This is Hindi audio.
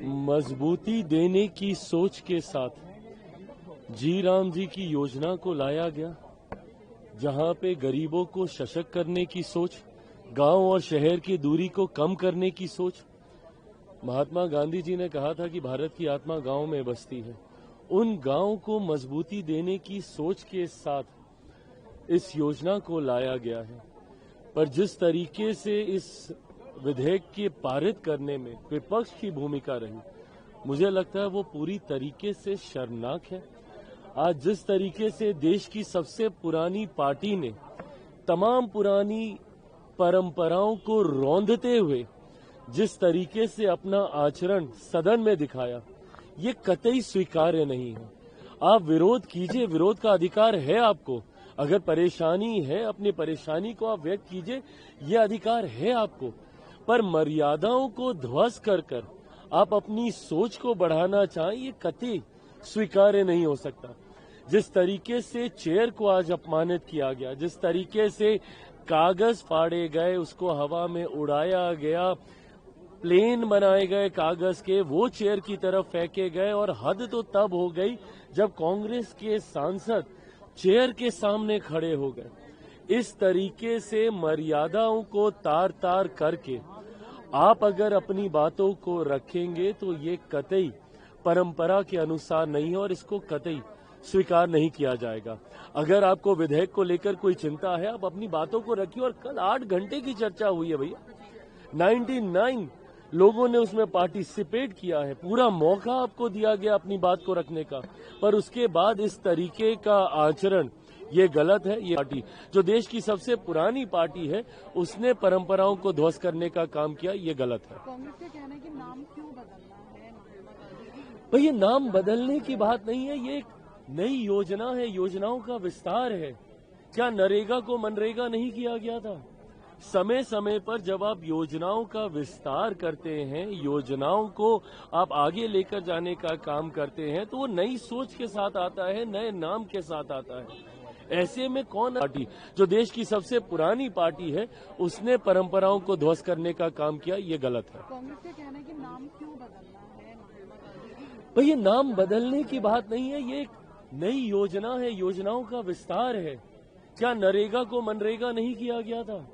मजबूती देने की सोच के साथ जी राम जी की योजना को लाया गया, जहां पे गरीबों को सशक्त करने की सोच, गांव और शहर की दूरी को कम करने की सोच। महात्मा गांधी जी ने कहा था कि भारत की आत्मा गांव में बसती है। उन गांव को मजबूती देने की सोच के साथ इस योजना को लाया गया है। पर जिस तरीके से इस विधेयक के पारित करने में विपक्ष की भूमिका रही, मुझे लगता है वो पूरी तरीके से शर्मनाक है। आज जिस तरीके से देश की सबसे पुरानी पार्टी ने तमाम पुरानी परंपराओं को रौंदते हुए जिस तरीके से अपना आचरण सदन में दिखाया, ये कतई स्वीकार्य नहीं है। आप विरोध कीजिए, विरोध का अधिकार है आपको। अगर परेशानी है, अपनी परेशानी को आप व्यक्त कीजिए, ये अधिकार है आपको। पर मर्यादाओं को ध्वस्त कर कर आप अपनी सोच को बढ़ाना चाहें, ये कतई स्वीकार्य नहीं हो सकता। जिस तरीके से चेयर को आज अपमानित किया गया, जिस तरीके से कागज फाड़े गए, उसको हवा में उड़ाया गया, प्लेन बनाए गए कागज के, वो चेयर की तरफ फेंके गए। और हद तो तब हो गई जब कांग्रेस के सांसद चेयर के सामने खड़े हो गए। इस तरीके से मर्यादाओं को तार तार करके आप अगर अपनी बातों को रखेंगे तो ये कतई परंपरा के अनुसार नहीं है और इसको कतई स्वीकार नहीं किया जाएगा। अगर आपको विधेयक को लेकर कोई चिंता है, आप अपनी बातों को रखिए। और कल 8 घंटे की चर्चा हुई है भैया, 99 लोगों ने उसमें पार्टिसिपेट किया है। पूरा मौका आपको दिया गया अपनी बात को रखने का, पर उसके बाद इस तरीके का आचरण ये गलत है। ये पार्टी जो देश की सबसे पुरानी पार्टी है, उसने परंपराओं को ध्वस्त करने का काम किया, ये गलत है। कांग्रेस का कहना है कि नाम क्यों बदलना है? भाई, ये नाम बदलने की बात नहीं है, ये एक नई योजना है, योजनाओं का विस्तार है। क्या नरेगा को मनरेगा नहीं किया गया था? समय समय पर जब आप योजनाओं का विस्तार करते हैं, योजनाओं को आप आगे लेकर जाने का काम करते हैं, तो वो नई सोच के साथ आता है, नए नाम के साथ आता है। ऐसे में कौन पार्टी जो देश की सबसे पुरानी पार्टी है, उसने परंपराओं को ध्वस्त करने का काम किया, ये गलत है। कांग्रेस का कहना है कि नाम क्यों बदलना है? भाई, ये नाम बदलने की बात नहीं है, ये एक नई योजना है, योजनाओं का विस्तार है। क्या नरेगा को मनरेगा नहीं किया गया था?